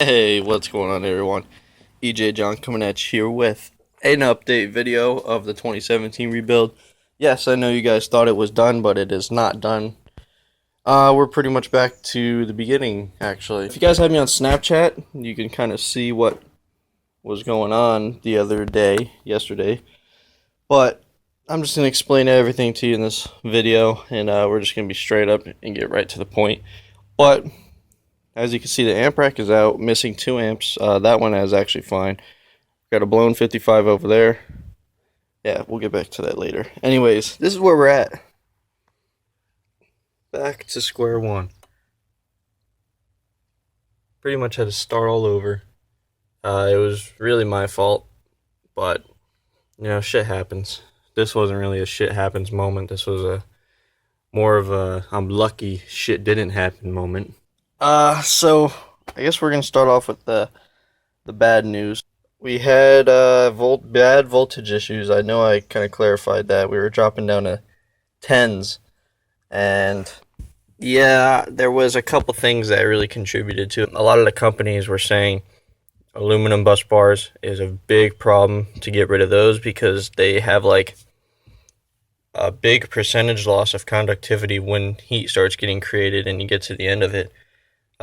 Hey, what's going on, everyone? EJ John coming at you here with an update video of the 2017 rebuild. Yes, I know you guys thought it was done, but it is not done. We're pretty much back to the beginning, actually. If you guys have me on Snapchat, you can kind of see what was going on the other day, yesterday. But I'm just going to explain everything to you in this video, and we're just going to be straight up and get right to the point. But as you can see, the amp rack is out, missing 2 amps. That one is actually fine. Got a blown 55 over there. Yeah, we'll get back to that later. Anyways, this is where we're at. Back to square one. Pretty much had to start all over. It was really my fault, but, you know, shit happens. This wasn't really a shit happens moment. This was a more of a I'm lucky shit didn't happen moment. So I guess we're gonna start off with the bad news. We had bad voltage issues. I know I kind of clarified that. We were dropping down to 10s, and yeah, there was a couple things that really contributed to it. A lot of the companies were saying aluminum bus bars is a big problem to get rid of those because they have like a big percentage loss of conductivity when heat starts getting created and you get to the end of it.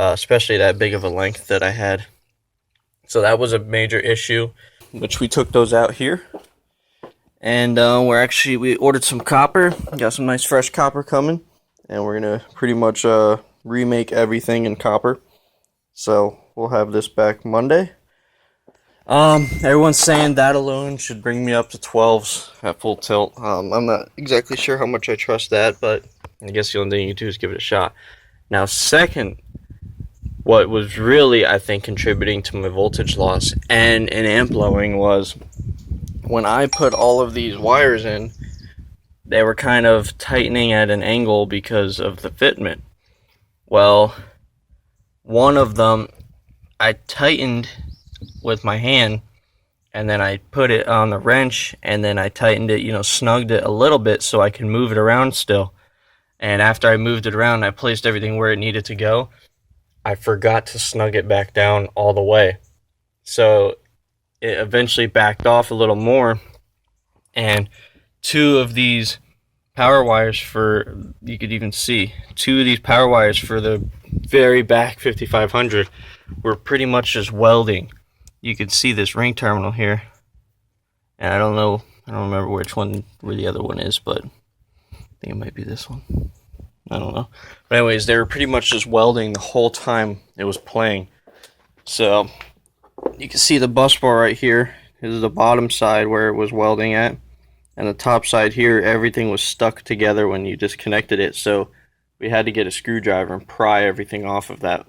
Especially that big of a length that I had. So that was a major issue, which we took those out here. And we ordered some copper, got some nice fresh copper coming, and we're gonna pretty much remake everything in copper. So we'll have this back Monday. Everyone's saying that alone should bring me up to 12s at full tilt. I'm not exactly sure how much I trust that, but I guess the only thing you can do is give it a shot. Now, second, what was really, I think, contributing to my voltage loss and an amp blowing was when I put all of these wires in, they were kind of tightening at an angle because of the fitment. Well, one of them I tightened with my hand, and then I put it on the wrench, and then I tightened it, snugged it a little bit so I can move it around still. And after I moved it around, I placed everything where it needed to go. I forgot to snug it back down all the way. So it eventually backed off a little more, and 2 of these power wires you could even see, 2 of these power wires for the very back 5500 were pretty much just welding. You could see this ring terminal here, and I don't remember where the other one is, but I think it might be this one. I don't know. But anyways, they were pretty much just welding the whole time it was playing. So you can see the bus bar right here. This is the bottom side where it was welding at. And the top side here, everything was stuck together when you disconnected it. So we had to get a screwdriver and pry everything off of that.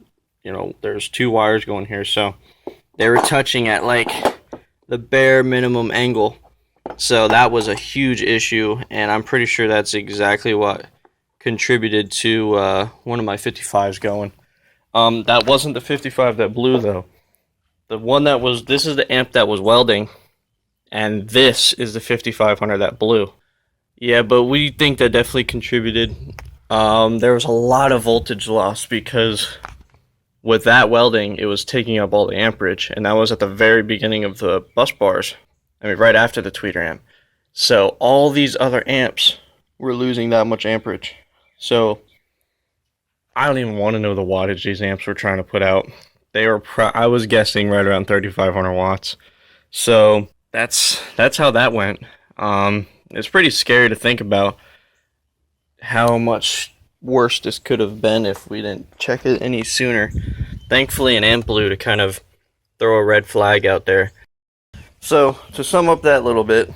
There's 2 wires going here. So they were touching at like the bare minimum angle. So that was a huge issue. And I'm pretty sure that's exactly what contributed to one of my 55s going. That wasn't the 55 that blew though. This is the amp that was welding, and this is the 5500 that blew. Yeah, but we think that definitely contributed. There was a lot of voltage loss because with that welding, it was taking up all the amperage, and that was at the very beginning of the bus bars. I mean, right after the tweeter amp. So all these other amps were losing that much amperage. So I don't even want to know the wattage these amps were trying to put out. I was guessing right around 3,500 watts. So that's how that went. It's pretty scary to think about how much worse this could have been if we didn't check it any sooner. Thankfully, an amp blew to kind of throw a red flag out there. So to sum up that little bit,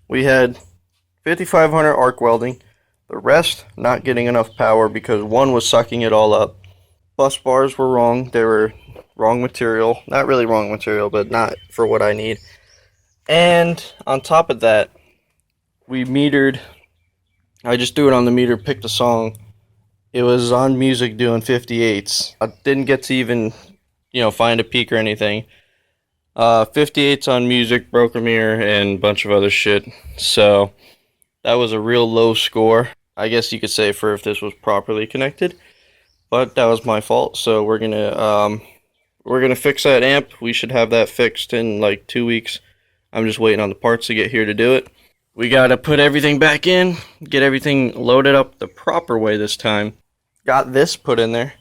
we had 5,500 arc welding. The rest not getting enough power because one was sucking it all up. Bus bars were wrong. They were wrong material. Not really wrong material, but not for what I need. And on top of that, we metered. I just threw it on the meter, picked a song. It was on music doing 58s. I didn't get to even, find a peak or anything. 58s on music, broke a mirror, and a bunch of other shit. So that was a real low score, I guess you could say, for if this was properly connected. But that was my fault, so we're gonna we're going to fix that amp. We should have that fixed in like 2 weeks. I'm just waiting on the parts to get here to do it. We got to put everything back in, get everything loaded up the proper way this time. Got this put in there.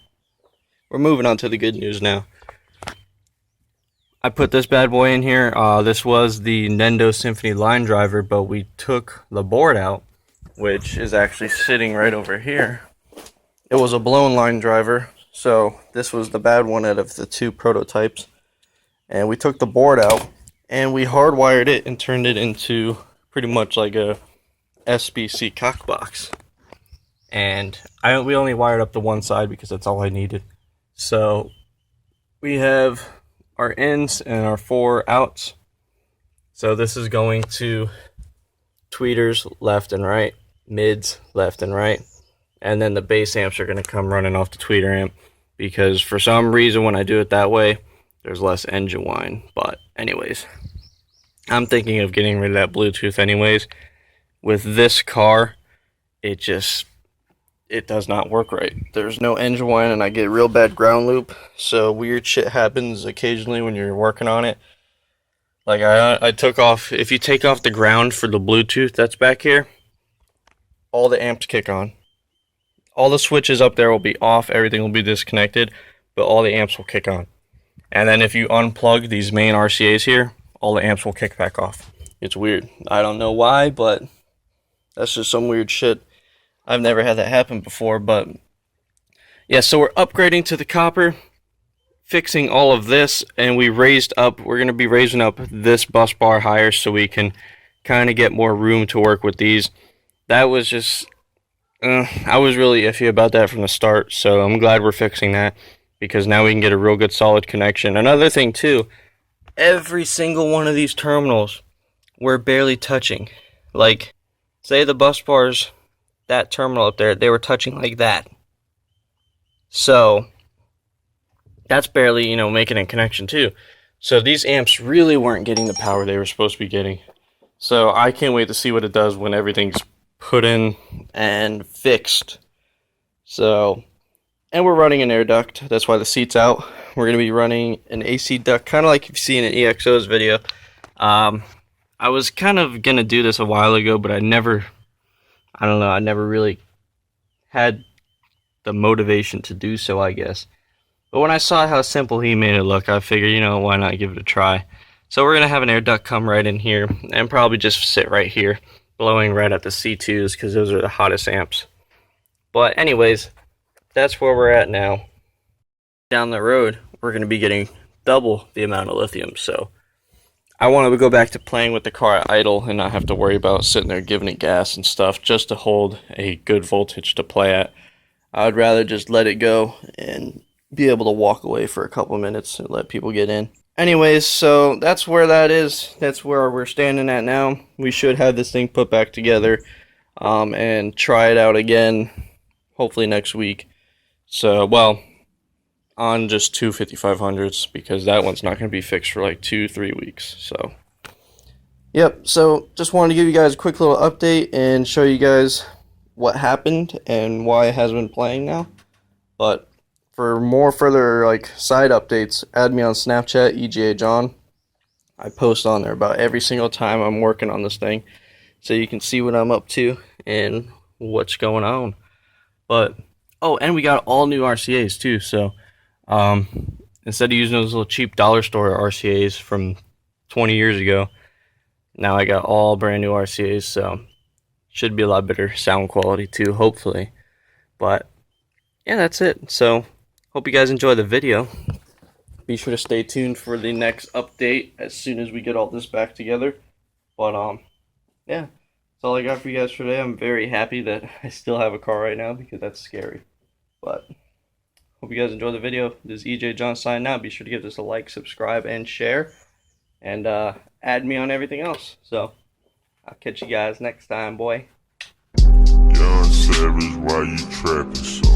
We're moving on to the good news now. I put this bad boy in here. This was the Crescendo Symphony line driver, but we took the board out, which is actually sitting right over here. It was a blown line driver, so this was the bad one out of the two prototypes. And we took the board out, and we hardwired it and turned it into pretty much like a SBC cock box. And we only wired up the one side because that's all I needed. So we have our ins and our 4 outs. So this is going to tweeters left and right, mids left and right, and then the bass amps are going to come running off the tweeter amp, because for some reason when I do it that way there's less engine whine. But anyways, I'm thinking of getting rid of that Bluetooth anyways. With this car, it does not work right. There's no engine whine, and I get real bad ground loop, so weird shit happens occasionally when you're working on it. Like I took off, if you take off the ground for the Bluetooth that's back here, all the amps kick on. All the switches up there will be off, everything will be disconnected, but all the amps will kick on. And then if you unplug these main RCAs here, all the amps will kick back off. It's weird. I don't know why, but that's just some weird shit. I've never had that happen before, but yeah, so we're upgrading to the copper, fixing all of this, and we're going to be raising up this bus bar higher so we can kind of get more room to work with these. That was just, I was really iffy about that from the start, so I'm glad we're fixing that, because now we can get a real good solid connection. Another thing too, every single one of these terminals we're barely touching. Like, say the bus bars, that terminal up there, they were touching like that. So that's barely, making a connection too. So these amps really weren't getting the power they were supposed to be getting. So I can't wait to see what it does when everything's put in and fixed. So, and we're running an air duct. That's why the seat's out. We're going to be running an AC duct, kind of like you've seen in EXO's video. I was kind of going to do this a while ago, but I never really had the motivation to do so, I guess. But when I saw how simple he made it look, I figured, why not give it a try. So we're going to have an air duct come right in here, and probably just sit right here, blowing right at the C2s, because those are the hottest amps. But anyways, that's where we're at now. Down the road, we're going to be getting double the amount of lithium, so I want to go back to playing with the car at idle and not have to worry about sitting there giving it gas and stuff just to hold a good voltage to play at. I'd rather just let it go and be able to walk away for a couple minutes and let people get in. Anyways, so that's where that is. That's where we're standing at now. We should have this thing put back together and try it out again, hopefully next week. So, well, on just two 5500s, because that one's not going to be fixed for like 2-3 weeks. So yep, so just wanted to give you guys a quick little update and show you guys what happened and why it has been playing now. But for more further side updates, add me on Snapchat, EGA John. I post on there about every single time I'm working on this thing, so you can see what I'm up to and what's going on. But oh, and we got all new RCAs too, so instead of using those little cheap dollar store RCAs from 20 years ago, now I got all brand new RCAs, so should be a lot better sound quality too, hopefully. But yeah, that's it. So hope you guys enjoy the video. Be sure to stay tuned for the next update as soon as we get all this back together. But yeah, that's all I got for you guys for today. I'm very happy that I still have a car right now, because that's scary. But hope you guys enjoy the video. This is EJ John signing out. Be sure to give this a like, subscribe, and share. And add me on everything else. So I'll catch you guys next time, boy. Young Savage, why you trapping so